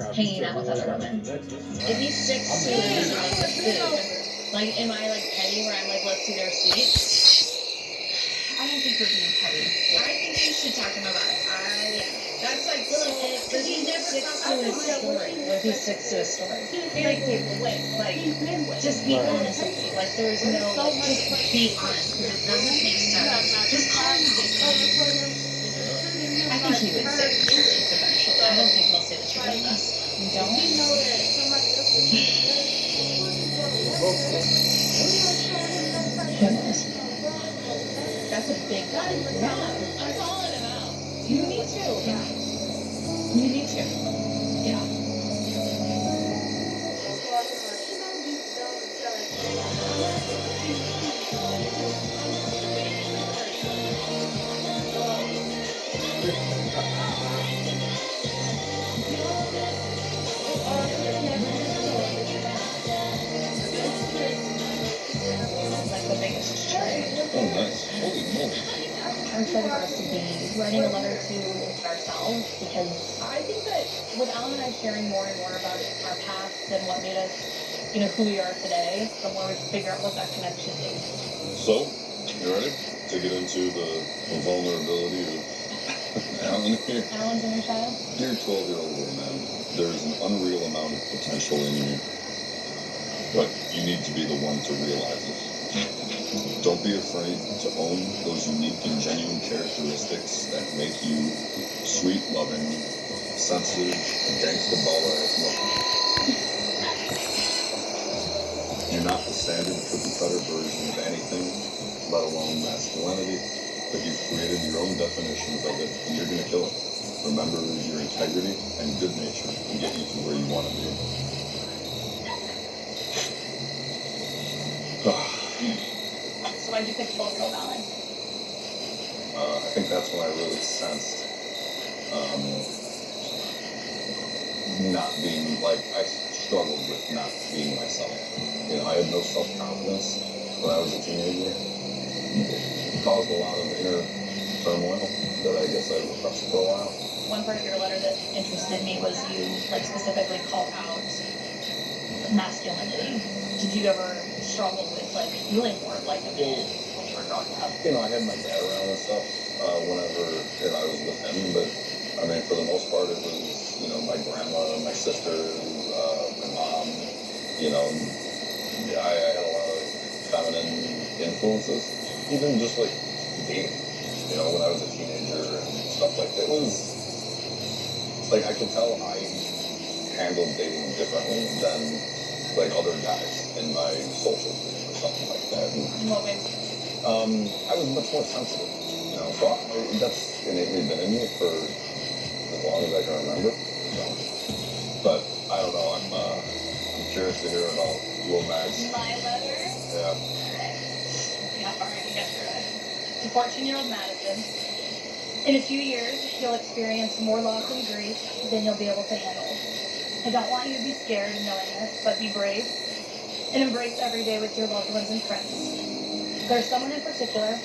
hanging out with other women. If he's 6'2" and like this big, like, am I like petty where I'm like, let's see their seats? I don't think you're being petty. I think you should talk to him about it. That's like so, because he never talks to his story. Like he's 6'2" story. Be like, dude, wait, like, just be honest with me. Like, there's no, like, just be honest because it doesn't make sense. Just call him out. I think he would say the truth eventually. I don't think he'll say the truth unless you don't. Goodness. That's a big guy. Yeah, I'm calling him out. You need to. Yeah. You need to. Yeah. Like the biggest cherry. Oh, nice. Holy moly. I'm excited for us to be writing a letter to ourselves because I think that with Alan and I sharing more and more about our past and what made us, you know, who we are today, the more we figure out what that connection is. So, you ready to get into the vulnerability of Alan here? Alan's inner child? Dear 12-year-old little man, there's an unreal amount of potential in you, but you need to be the one to realize it. Don't be afraid to own those unique and genuine characteristics that make you sweet, loving, sensitive, gangsta baller-ass mother. You're not the standard cookie-cutter version of anything, let alone masculinity, but you've created your own definitions of it, and you're going to kill it. Remember, your integrity and good nature will get you to where you want to be. So why'd you pick 12-year-old Alan? I think that's when I really sensed not being, like, I struggled with not being myself. You know, I had no self-confidence when I was a teenager. It caused a lot of inner turmoil that I guess I repressed for a while. One part of your letter that interested me was you, like, specifically called out masculinity. Did you ever struggle with, like, feeling more like a man when you were growing up? You know, I had my dad around and stuff whenever I was with him, but I mean, for the most part, it was, you know, my grandma, my sisters, my mom, you know, I had a lot of feminine influences, even just like dating, you know, when I was a teenager and stuff like that. It was like, I could tell I handled dating differently than like other guys in my social group or something like that. In what way? I was much more sensitive, you know, so that's innately been in me for as long as I can remember. So, but I don't know, I'm curious to hear about Will Max. My letter? Yeah. See how far I can get through it. To 14-year-old Madison, in a few years, you'll experience more loss and grief than you'll be able to handle. I don't want you to be scared of knowing this, but be brave and embrace every day with your loved ones and friends. There's someone in particular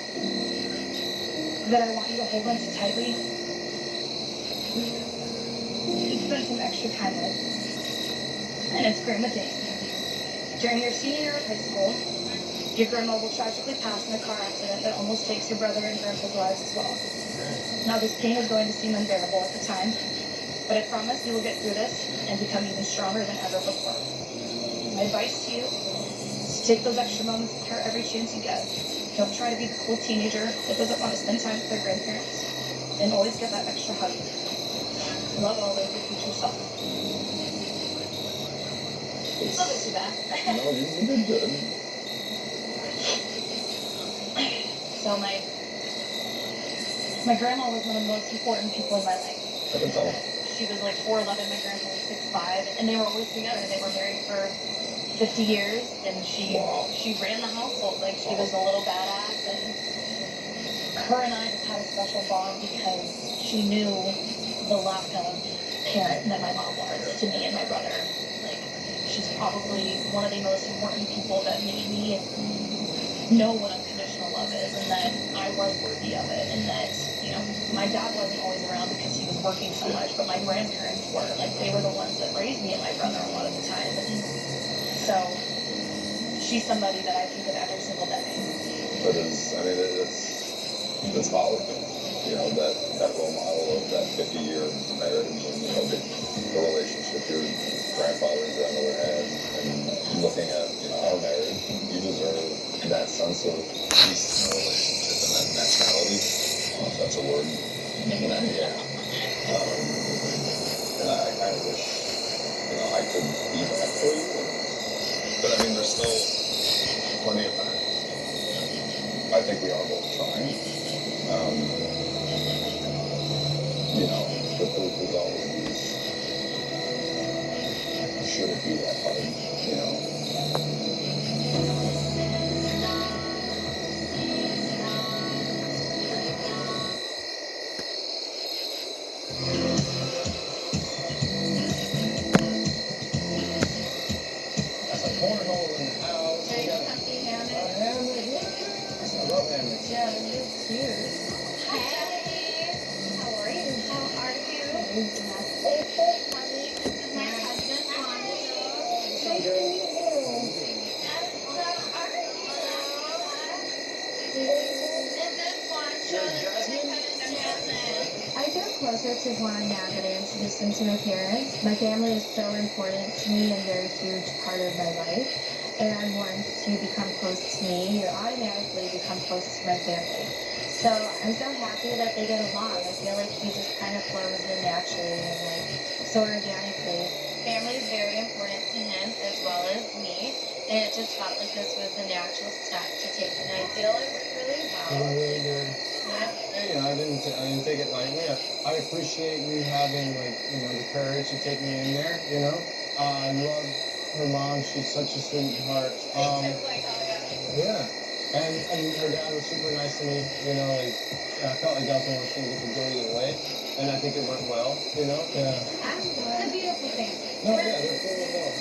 that I want you to hold on to tightly. You spend some extra time with, and it's Grandma Jane. During your senior year of high school, your grandma will tragically pass in a car accident that almost takes your brother and grandpa's lives as well. Now, this pain is going to seem unbearable at the time, but I promise you will get through this and become even stronger than ever before. My advice to you is to take those extra moments with her every chance you get. Don't try to be the cool teenager that doesn't want to spend time with their grandparents. And always get that extra hug. Love always your future self. Love it, too bad. No, you did good. So my grandma was one of the most important people in my life. I can tell. She was like 4'11", my grandpa was 6'5", and they were always together. They were married for 50 years, and she ran the household. Like, she was a little badass, and her and I just had a special bond because she knew the lack of parent that my mom was to me and my brother. Like, she's probably one of the most important people that made me know what unconditional love is, and that I was worthy of it, and that, you know, my dad wasn't always around because he was working so much, but my grandparents were. Like, they were the ones that she's somebody that I think of every single day. But it's powerful. You know, that role model of that 50-year marriage and, you know, the relationship your grandfather and grandmother had, and looking at, you know, our marriage, you deserve that sense of peace in a relationship and that naturality. I don't know if that's a word. Yeah. And I kind of wish, you know, I could be that for you. But I mean, there's still plenty of time. I think we are both trying. You know, but there's always these, should it be that hard, you know? That's a cornhole in the house. There you go, comfy hammock. A hammock, yes. I love hammocks. Yeah, it's cute. Hey, how are you? How are you? Honey, this is my husband, Wanda. Hey, girl. I feel closer to Juan now that I introduced him to my parents. My family is so important to me and they're a huge part of my life. And once you become close to me, you automatically become close to my family. So I'm so happy that they get along. I feel like he just kind of flows in naturally and like so organically. Family is very important to him as well as me. And it just felt like this was the natural step to take. And I feel it went really well. Really good. Yeah. Hey, you know, I didn't take it lightly. I appreciate you having, like, you know, the courage to take me in there, you know? I love her mom. She's such a sweetheart. Yeah. And her dad was super nice to me, you know, like, I felt like that was one of those things that could go either way. And I think it went well, you know? Yeah. It's a beautiful thing. No, yeah, they're cool as well.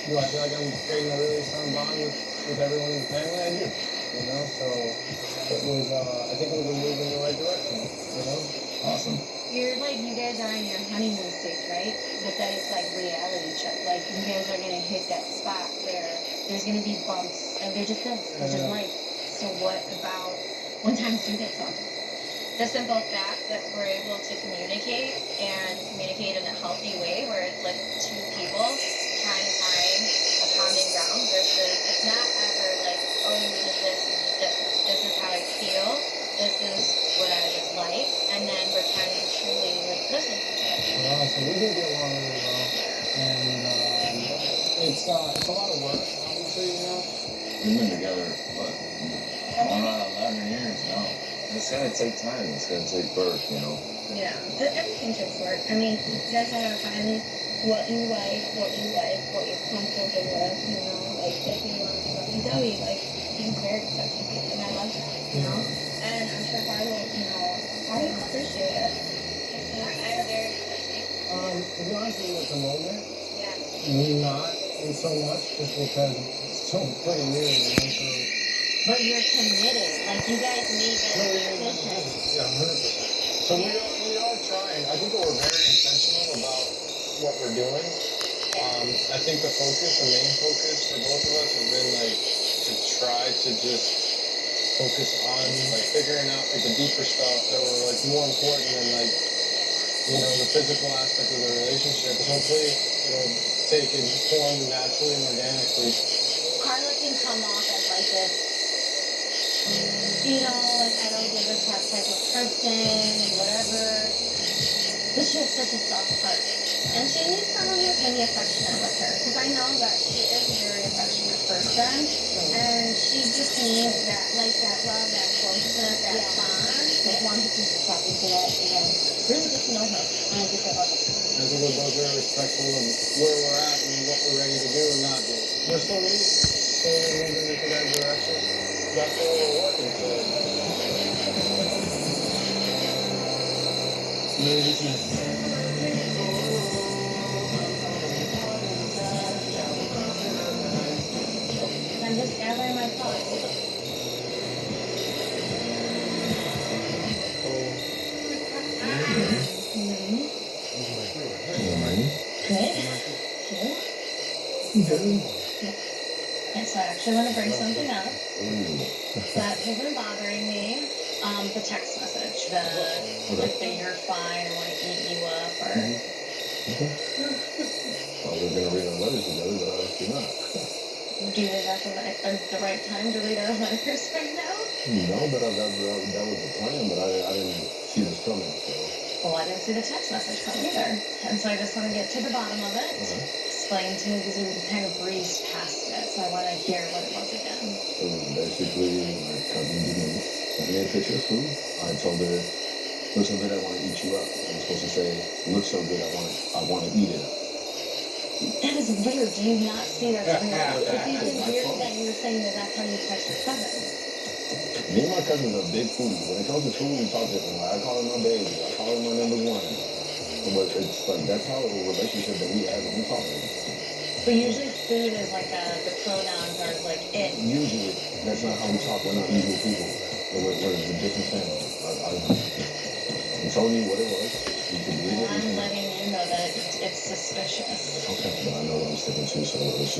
Do I feel like I'm creating a really strong bond with everyone in the family? I do. You know, so it was, I think it was a move in the right direction, you know? Awesome. You're like, you guys are in your honeymoon stage, right? But that is like reality check. Like, you guys are gonna hit that spot where there's gonna be bumps, and they're just this. It's just life. So what about when times do get tough? The simple fact that we're able to communicate and communicate in a healthy way where it's like two people trying to find a common ground versus it's not ever like, oh, you did this, you did this. This is how I feel. This is what I would like. And then we're trying to truly like listen to it. Well, so we do get along really well. And it's a lot of work, obviously, you know? We've been together, what, going on 11 years now. It's gonna take time. It's gonna take work, you know? Yeah, everything takes work. I mean, you guys gotta find what you like, what you're comfortable with, you know? Like, if you want to let me tell you, like, he's very touchy, and I love that, you know? And I'm sure I will, you know, I appreciate it. I'm very touchy. To be honest with you, at the moment, Yeah. not in so much, just because it's so pretty new, you know, so. But you're committed. Like, you guys made No, that we made that decision. decision. Yeah, 100%. So we are trying. I think that we're very intentional about what we're doing. I think the main focus for both of us has been like to try to just focus on like figuring out like the deeper stuff that were like more important than like, you know, the physical aspect of the relationship. Hopefully it'll take and form naturally and organically. Carla can come off as like this, you know, like I don't give a crap type of person and whatever. But she has such a soft heart. And she needs someone who can be affectionate with her. Because I know that she is a very affectionate person. And she just needs that, like that love, that closeness, that bond. Like, one who can just talk into that, and really get to know her on a different level. I think we're both very respectful of where we're at and what we're ready to do and not do. We're slowly moving into that direction. That's what we're working towards. Ladies and I'm just gathering my thoughts. Good. Good. And so I actually want to bring something up Ooh. that has been bothering me. The text message, like the you're fine, I want to eat you up, or Okay. Well, we're gonna read our letters together, but obviously not. do you think that's the right time to read our letters right now? No, but that was the plan, but I didn't see this coming, so. Well, I didn't see the text message come either. And so I just want to get to the bottom of it, explain to you, because we kind of breezed past it. So I want to hear what it was again. It was basically my cousin Denise sent me a picture of food. I told her, looks so good, I want to eat you up. I was supposed to say, looks so good, I want to eat it up. That is weird. Do you not see that's weird? It's even weird that you're saying that that's how you text your cousin. Me and my cousins are big foodies. When it comes to food, we talk different. I call her my baby. I call her my number one. But it's like, that's how a relationship that we have when we talk. But usually food is like the pronouns are like it. Usually, that's not how we talk. We're not usual people. We're a different family. I'm telling you what it was. You can believe it. I'm letting you know that it's suspicious. Okay, but I know what I'm sticking to, so it's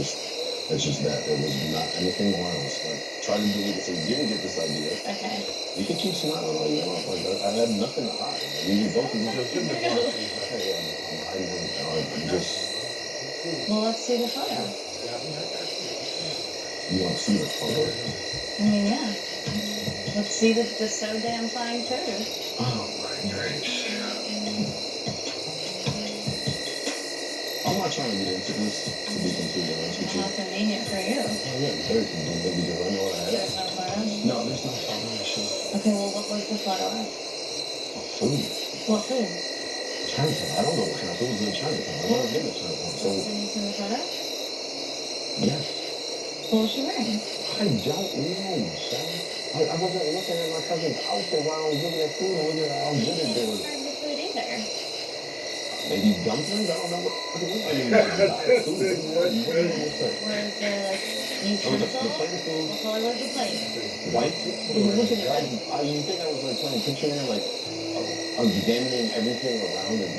just that. It was not anything more else. Like, try to believe it so you didn't get this idea. Okay. You can keep smiling all you want. Like, I had nothing to hide. I mean, you both of you just did the I'm hiding everything. I'm just. Well, let's see the photo. You want to see the photo? I mean, yeah. Let's see the so damn fine food. Oh my gosh. I'm not trying to get into this, to be completely honest with you. How convenient for you. Oh yeah, very convenient because I know what I There's have. no photos? No, there's no photo issue. Okay, well, what was the photo of? Food. What food? Chinatown. I don't know what kind of food was in Chinatown. I've never been to Chinatown, so Can you see the photo? yes. What was she wearing? I don't know, Sally. I wasn't looking at my cousin's outfit while I was looking at food and looking at how good it was. Describe the food either. Maybe dumplings? I don't know what it was. I mean, diet food. What do you want to say? Was there like It was the utensil? plain food. What color was the plate? White. Look at that. You think I was like trying to picture it, like examining everything around it.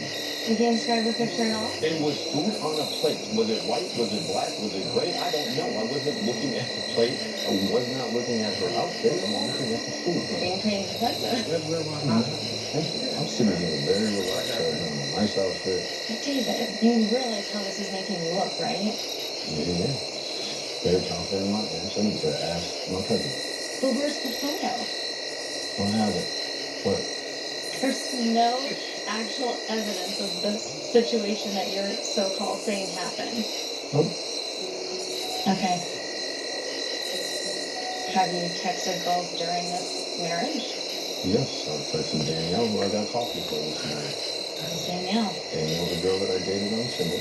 You can't describe the picture at all? It was food on a plate. Was it white? Was it black? Was it gray? I don't know. I wasn't looking at the plate. I was not looking at her outfit. I'm looking at the food. You're being pretty defensive. I'm sitting here very relaxed right now. Nice outfit. But David, you realize how this is making you look, right? Yeah. Very confident in my answer. I need to ask my cousin. But where's the photo? Don't have it. What? There's no actual evidence of this situation that you're so-called saying happened. Nope. Okay. Have you texted girls during this marriage? Yes, I texted Danielle who I got coffee for this morning. Who's Danielle? Danielle's a girl that I dated on Tinder.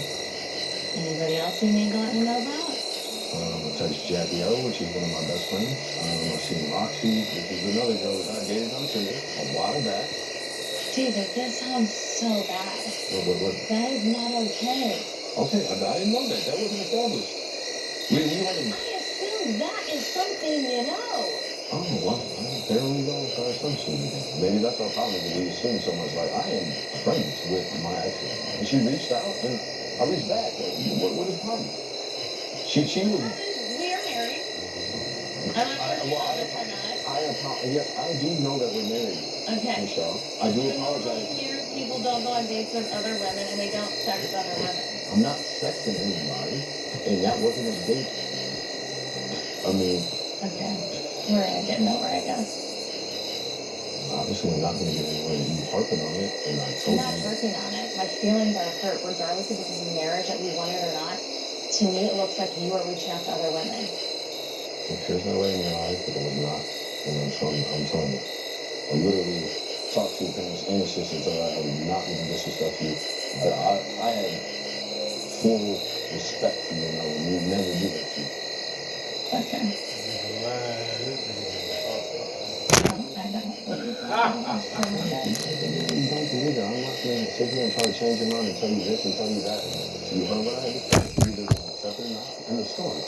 Anybody else you need to let me know about? I texted Jackie O, which is one of my best friends. I seen Roxy, which is another girl that I dated on Tinder a while back. David, this sounds so bad. What? That is not okay. Okay, I didn't know that. That wasn't established. We hadn't. I assume that is something you know. Oh, well, there we go with our assumptions again. Maybe that's our problem, because we assume so much. Like, I am friends with my ex. And she reached out, and I reached back. What is the problem? She was... We are married. I'm not sure if you know this or not. Yes, I do know that we're married, Okay. Michelle. I do For apologize. years, people don't go on dates with other women and they don't sex other women. I'm not sexting anybody, and that wasn't a date. I mean... Okay. We're gonna get nowhere, I guess. Obviously, we're not going to get anywhere with you harping on it, and I I'm told not you... harping on it. My feelings are hurt, regardless if this is a marriage that we want it or not. To me, it looks like you are reaching out to other women. It appears that way in your eyes, but it was not. And I'm telling you. I literally talked to your parents and your sister until I am not going to disrespect you. But I had full respect for you, and I would never do that to you. Okay. You don't believe it. I'm not going to sit here and try to change your mind and tell you this and tell you that. You heard what I had to say. You either accept it or not. End of story.